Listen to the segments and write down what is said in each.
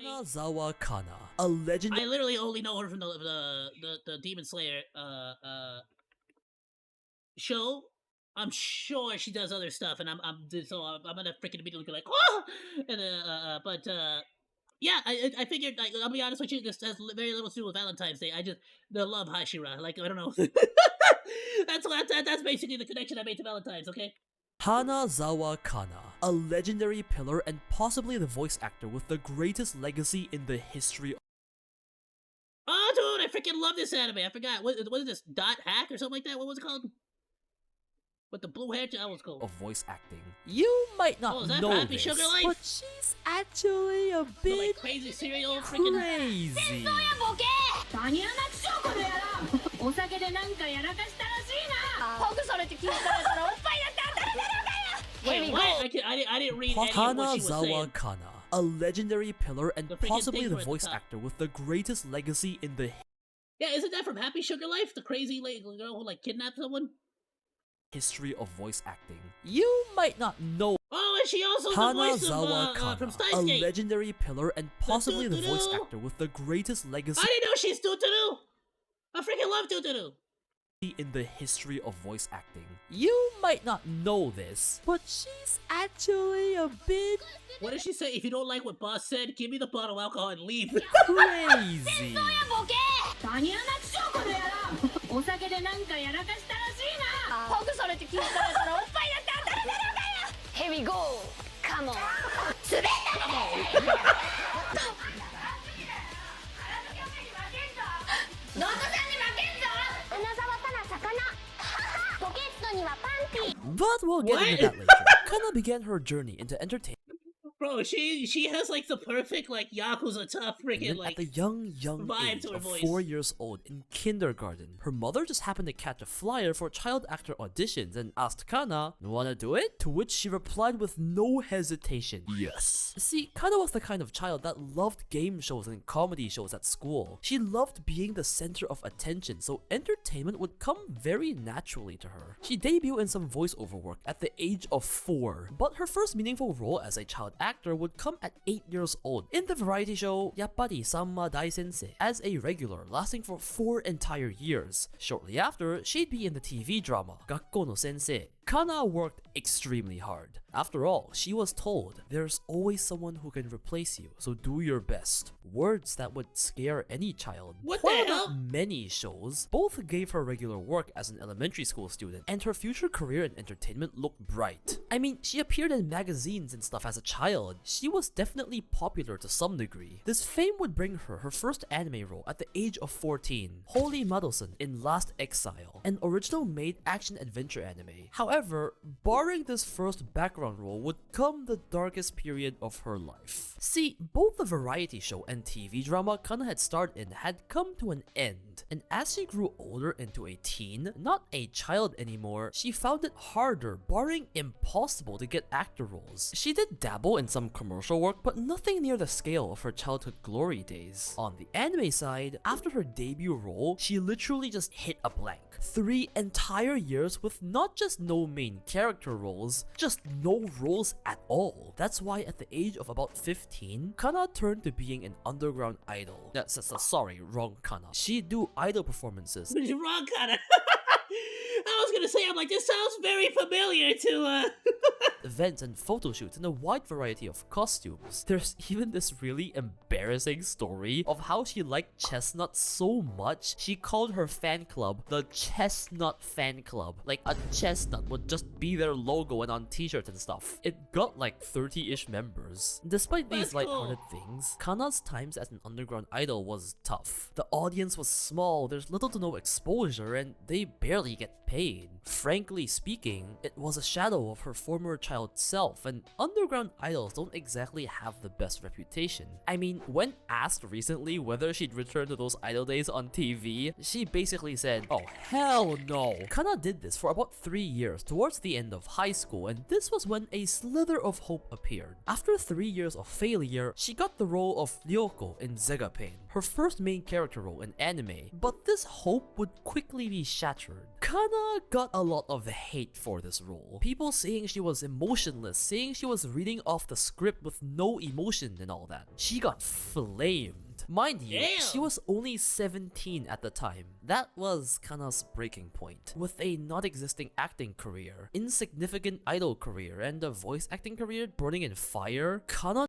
Kanazawa Kana, a legend. I literally only know her from the Demon Slayer show. I'm sure she does other stuff, and I'm gonna freaking immediately be like, oh, and yeah, I figured. Like, I'll be honest with you, this has very little to do with Valentine's Day. I just love Hashira. Like, I don't know. That's basically the connection I made to Valentine's. Okay. Kanazawa Kana, a legendary pillar and possibly the voice actor with the greatest legacy in the history. Oh, dude, I freaking love this anime. I forgot what is this, Dot Hack or something like that? What was it called? With the blue hair, that was cool. Of voice acting. You might not know Happy this, Sugar Life? but she's actually a bit like crazy cereal, freaking crazy. Wait, what? I didn't read any of what she was saying. Kanazawa Kana, a legendary pillar and possibly the voice top. actor with the greatest legacy in the Yeah, isn't that from Happy Sugar Life? The crazy girl who like kidnapped someone? history of voice acting. You might not know. Oh, and she also the voice of Kana, from a Steins legendary pillar and possibly the voice actor with the greatest legacy. I didn't know she's Doo-Doo-Doo! I freaking love Doo-Doo-Doo! In the history of voice acting. You might not know this, but she's actually a bit What did she say? If you don't like what boss said, give me the bottle of alcohol and leave. crazy. Here we go. Come on. But we'll get into that later. Kana began her journey into entertainment. Bro, she has like the perfect like Yakuza tough freaking like at the young vibe age to her of voice. 4 years old in kindergarten. Her mother just happened to catch a flyer for child actor auditions and asked Kana, "Wanna do it?" To which she replied with no hesitation, "Yes." See, Kana was the kind of child that loved game shows and comedy shows at school. She loved being the center of attention, so entertainment would come very naturally to her. She debuted in some voiceover work at the age of 4, but her first meaningful role as a child actor would come at 8 years old in the variety show Yappari Samma Dai Sensei as a regular, lasting for 4 entire years. Shortly after, she'd be in the TV drama Gakko no Sensei. Kana worked extremely hard. After all, she was told, "There's always someone who can replace you, so do your best." Words that would scare any child. What While the hell? not many shows, both gave her regular work as an elementary school student, and her future career in entertainment looked bright. I mean, she appeared in magazines and stuff as a child. She was definitely popular to some degree. This fame would bring her her first anime role at the age of 14, Holy Madoson in Last Exile, an original made action-adventure anime. However, barring this first background role would come the darkest period of her life. See, both the variety show and TV drama Kana had starred in had come to an end, and as she grew older into a teen, not a child anymore, she found it harder, barring impossible, to get actor roles. She did dabble in some commercial work, but nothing near the scale of her childhood glory days. On the anime side, after her debut role, she literally just hit a blank. 3 entire years with not just no main character roles, just no roles at all. That's why at the age of about 15, Kana turned to being an underground idol. Sorry, wrong Kana. She'd do idol performances. Wrong Kana. I was gonna say, I'm like, this sounds very familiar to events and photo shoots in a wide variety of costumes. There's even this really embarrassing story of how she liked Chestnut so much, she called her fan club the Chestnut Fan Club. Like, a chestnut would just be their logo and on t-shirts and stuff. It got like 30-ish members. Despite these lighthearted things, Kana's times as an underground idol was tough. The audience was small, there's little to no exposure, and they barely get paid. Frankly speaking, it was a shadow of her former child self, and underground idols don't exactly have the best reputation. I mean, when asked recently whether she'd return to those idol days on TV, she basically said, "Oh hell no." Kana did this for about 3 years towards the end of high school, and this was when a slither of hope appeared. After 3 years of failure, she got the role of Ryoko in Zega Pain. her first main character role in anime, but this hope would quickly be shattered. Kana got a lot of hate for this role. People saying she was emotionless, saying she was reading off the script with no emotion and all that. She got flamed. Mind you, Damn. she was only 17 at the time. That was Kana's breaking point. With a not existing acting career, insignificant idol career, and a voice acting career burning in fire, Kana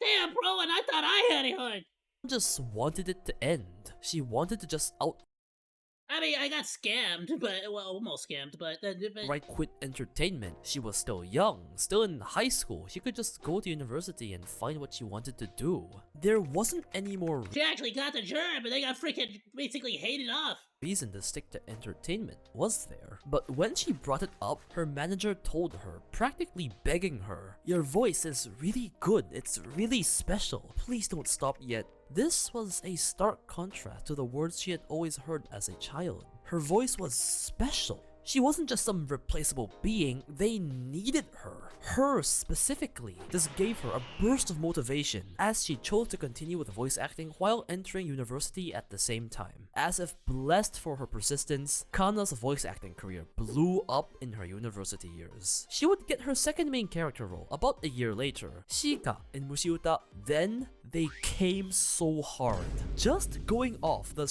Damn, bro, and I thought I had it hard. just wanted it to end. She wanted to just I mean, I got scammed, but, well, almost scammed, but... outright quit entertainment. She was still young, still in high school. She could just go to university and find what she wanted to do. There wasn't any more She actually got the germ, but they got freaking basically hated off. reason to stick to entertainment, was there? But when she brought it up, her manager told her, practically begging her, "Your voice is really good, it's really special, please don't stop yet." This was a stark contrast to the words she had always heard as a child. Her voice was special. She wasn't just some replaceable being, they needed her. Her specifically. This gave her a burst of motivation as she chose to continue with voice acting while entering university at the same time. As if blessed for her persistence, Kana's voice acting career blew up in her university years. She would get her second main character role about a year later, Shika in Mushiuta. Then they came so hard. Just going off the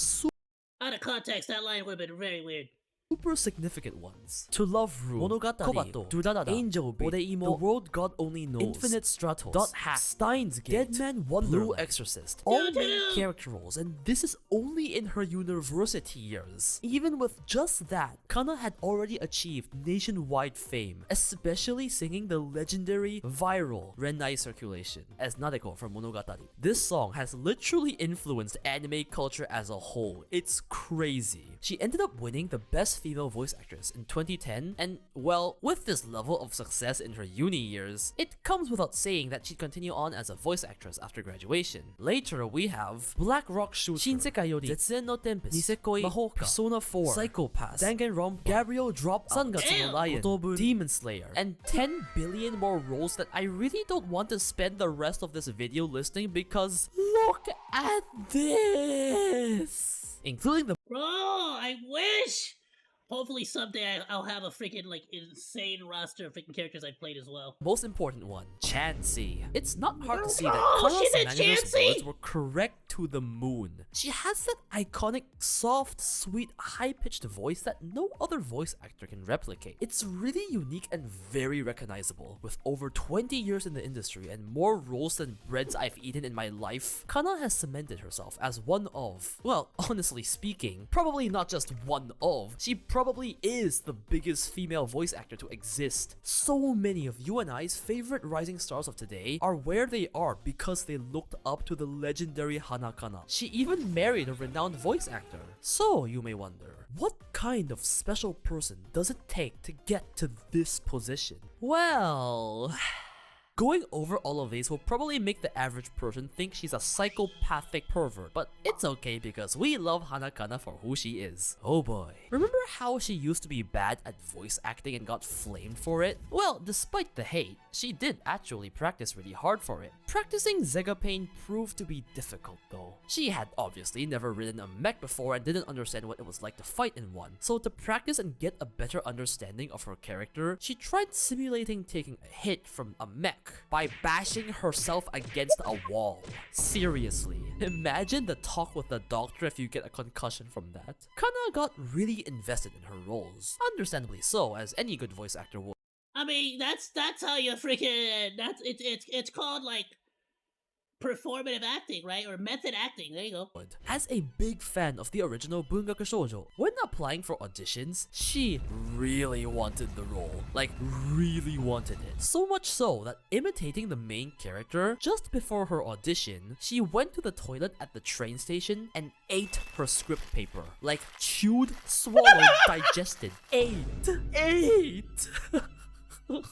Out of context, that line would have been very weird. super significant ones. To Love Room, Monogatari, Kobato, Durarara, Angel Beat, Oreimo, The World God Only Knows, Infinite Stratos, Dot Hack, Steins Gate, Deadman Wonderland, Blue Exorcist, all main character roles, and this is only in her university years. Even with just that, Kana had already achieved nationwide fame, especially singing the legendary viral Renai Circulation as Nadeko from Monogatari. This song has literally influenced anime culture as a whole. It's crazy. She ended up winning the Best Female Voice Actress in 2010, and well, with this level of success in her uni years, it comes without saying that she'd continue on as a voice actress after graduation. Later, we have Black Rock Shooter, Shinsekai Yori, Zetsunen no Tempest, Nisekoi, Mahoka, Persona 4, Psychopath, Danganronpa, Gabriel Drop, Sangatsu no Lion, Gotobu, Demon Slayer, and 10 billion more roles that I really don't want to spend the rest of this video listing because look at this! Including the Bro, I wish! Hopefully someday I'll have a freaking, like, insane roster of freaking characters I've played as well. most important one, Chansey. It's not hard to see that Oh, Kana's she's a manager's Chansey! words were correct to the moon. She has that iconic, soft, sweet, high-pitched voice that no other voice actor can replicate. It's really unique and very recognizable. With over 20 years in the industry and more roles than breads I've eaten in my life, Kana has cemented herself as one of, well, honestly speaking, probably not just one of, she probably is the biggest female voice actor to exist. So many of you and I's favorite rising stars of today are where they are because they looked up to the legendary Hanakana. She even married a renowned voice actor. So you may wonder, what kind of special person does it take to get to this position? Well... going over all of these will probably make the average person think she's a psychopathic pervert, but it's okay because we love Hanakana for who she is. Oh boy. Remember how she used to be bad at voice acting and got flamed for it? Well, despite the hate, she did actually practice really hard for it. Practicing Zega Pain proved to be difficult though. She had obviously never ridden a mech before and didn't understand what it was like to fight in one. So to practice and get a better understanding of her character, she tried simulating taking a hit from a mech by bashing herself against a wall. Seriously, imagine the talk with the doctor if you get a concussion from that. Kana got really invested in her roles. Understandably so, as any good voice actor would. I mean, that's how you freaking, it's called, like, performative acting, right? Or method acting, there you go. As a big fan of the original Bungaku Shoujo, when applying for auditions, she really wanted the role. Like, really wanted it. So much so that imitating the main character, just before her audition, she went to the toilet at the train station and ate her script paper. Like, chewed, swallowed, digested. Ate!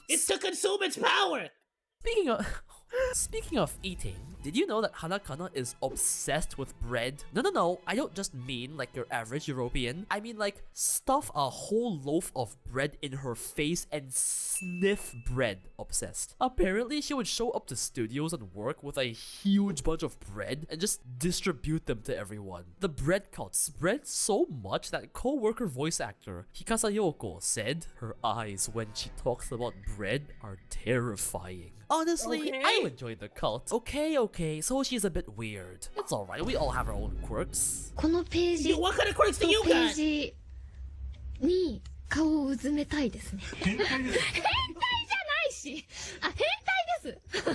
It's to consume its power! Speaking of eating, did you know that Hanakana is obsessed with bread? No, I don't just mean like your average European. I mean like stuff a whole loaf of bread in her face and sniff bread obsessed. Apparently, she would show up to studios and work with a huge bunch of bread and just distribute them to everyone. The bread cult spread so much that co-worker voice actor Hikasa Yoko said her eyes when she talks about bread are terrifying. Honestly, Okay. I enjoy the cult. Okay, so she's a bit weird. It's alright, we all have our own quirks. このページ What kind of quirks do と you ペー got? ジに顔をうずめたいですね。変態じゃないし。あ、変態です。こ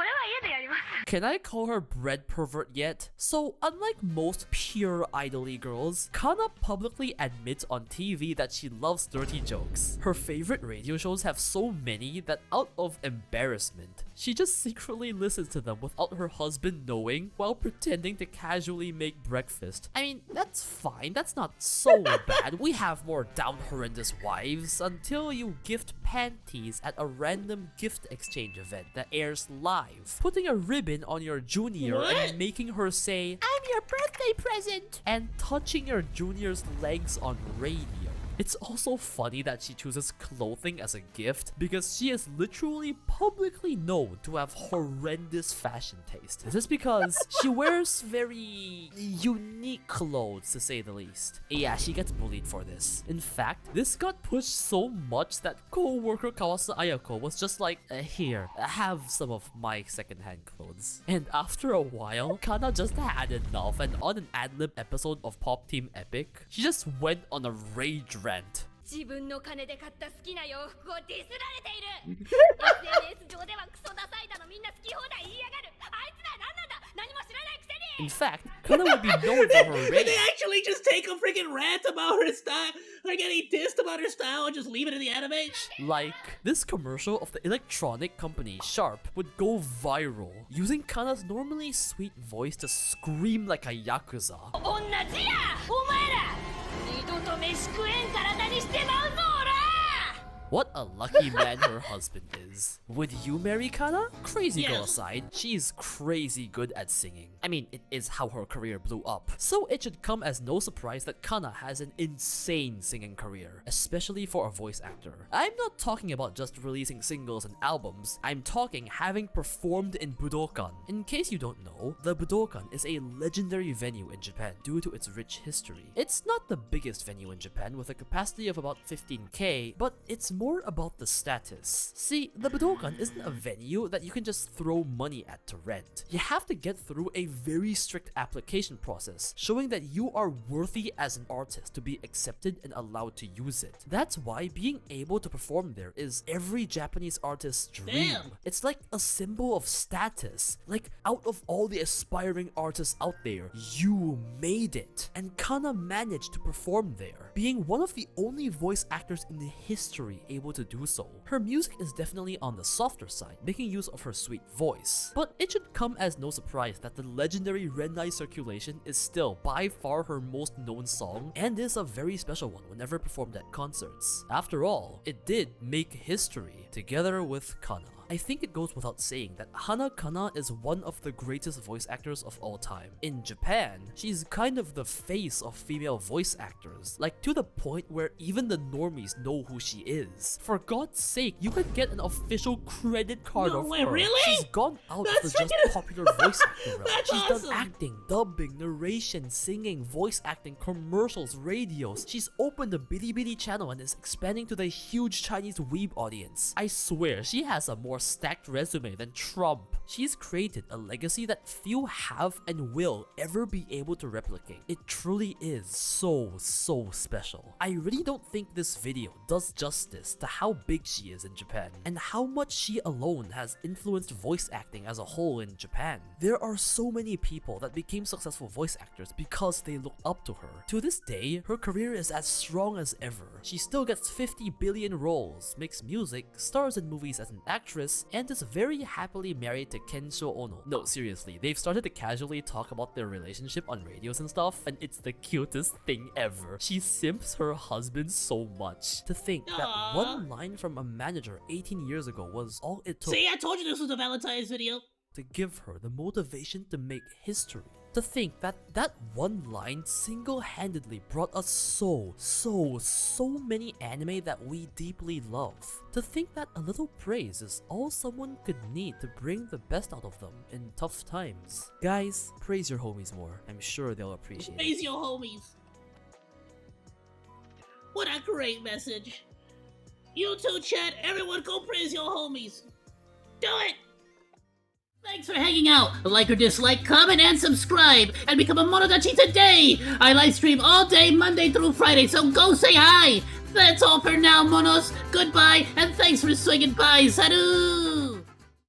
れは家でやります。 Can I call her bread pervert yet? So, unlike most pure idol-y girls, Kana publicly admits on TV that she loves dirty jokes. Her favorite radio shows have so many that out of embarrassment, she just secretly listens to them without her husband knowing while pretending to casually make breakfast. I mean, that's fine, that's not so bad. We have more down horrendous wives until you gift panties at a random gift exchange event that airs live, putting a ribbon on your junior What? and making her say, "I'm your birthday present," and touching your junior's legs on radio. It's also funny that she chooses clothing as a gift because she is literally publicly known to have horrendous fashion taste. This is because she wears very unique clothes, to say the least. Yeah, she gets bullied for this. In fact, this got pushed so much that co-worker Kawasa Ayako was just like, here, have some of my secondhand clothes. And after a while, Kana just had enough, and on an ad-lib episode of Pop Team Epic, she just went on a rage rant. 自分の金で買った好きな洋服をディスられている SNS 上ではクソダサいだのみんな好き放題言いやがるあいつら何なんだ何も知らないくせに In fact, Kana would be known for her Did they rage. actually just take a freaking rant about her style? Like getting dissed about her style and just leave it in the anime? Like, this commercial of the electronic company Sharp would go viral, using Kana's normally sweet voice to scream like a yakuza. 同じやお前ら二度と飯食えん体にしてまうぞおら What a lucky man her husband is. Would you marry Kana? Crazy girl Yes. aside, she's crazy good at singing. I mean, it is how her career blew up. So it should come as no surprise that Kana has an insane singing career, especially for a voice actor. I'm not talking about just releasing singles and albums, I'm talking having performed in Budokan. In case you don't know, the Budokan is a legendary venue in Japan due to its rich history. It's not the biggest venue in Japan with a capacity of about 15k, but it's more about the status. See, the Budokan isn't a venue that you can just throw money at to rent. You have to get through a very strict application process, showing that you are worthy as an artist to be accepted and allowed to use it. That's why being able to perform there is every Japanese artist's dream. Damn. It's like a symbol of status. Like, out of all the aspiring artists out there, you made it. And Kana managed to perform there, being one of the only voice actors in history able to do so. Her music is definitely on the softer side, making use of her sweet voice. But it should come as no surprise that the legendary Renai Circulation is still by far her most known song, and is a very special one whenever performed at concerts. After all, it did make history, together with Kana. I think it goes without saying that Hana Kana is one of the greatest voice actors of all time. In Japan, she's kind of the face of female voice actors, like to the point where even the normies know who she is. For God's sake, you could get an official credit card No of way, her. really? She's gone out That's of the just freaking- popular voice actor realm. That's She's awesome. done acting, dubbing, narration, singing, voice acting, commercials, radios. She's opened a Bilibili channel and is expanding to the huge Chinese weeb audience. I swear, she has a more stacked resume than Trump. She's created a legacy that few have and will ever be able to replicate. It truly is so special. I really don't think this video does justice to how big she is in Japan and how much she alone has influenced voice acting as a whole in Japan. There are so many people that became successful voice actors because they looked up to her. To this day, her career is as strong as ever. She still gets 50 billion roles, makes music, stars in movies as an actress, actress and is very happily married to Kensho Ono. No, seriously, they've started to casually talk about their relationship on radios and stuff, and it's the cutest thing ever. She simps her husband so much. To think that Aww. one line from a manager 18 years ago was all it took See, I told you this was a Valentine's video. to give her the motivation to make history. To think that that one line single-handedly brought us so many anime that we deeply love. To think that a little praise is all someone could need to bring the best out of them in tough times. Guys, praise your homies more. I'm sure they'll appreciate it. Praise your homies. What a great message. You too, chat. Everyone go praise your homies. Do it! Thanks for hanging out. Like or dislike, comment, and subscribe. And become a Monodachi today! I live stream all day, Monday through Friday, so go say hi! That's all for now, Monos. Goodbye, and thanks for swinging by. Salut!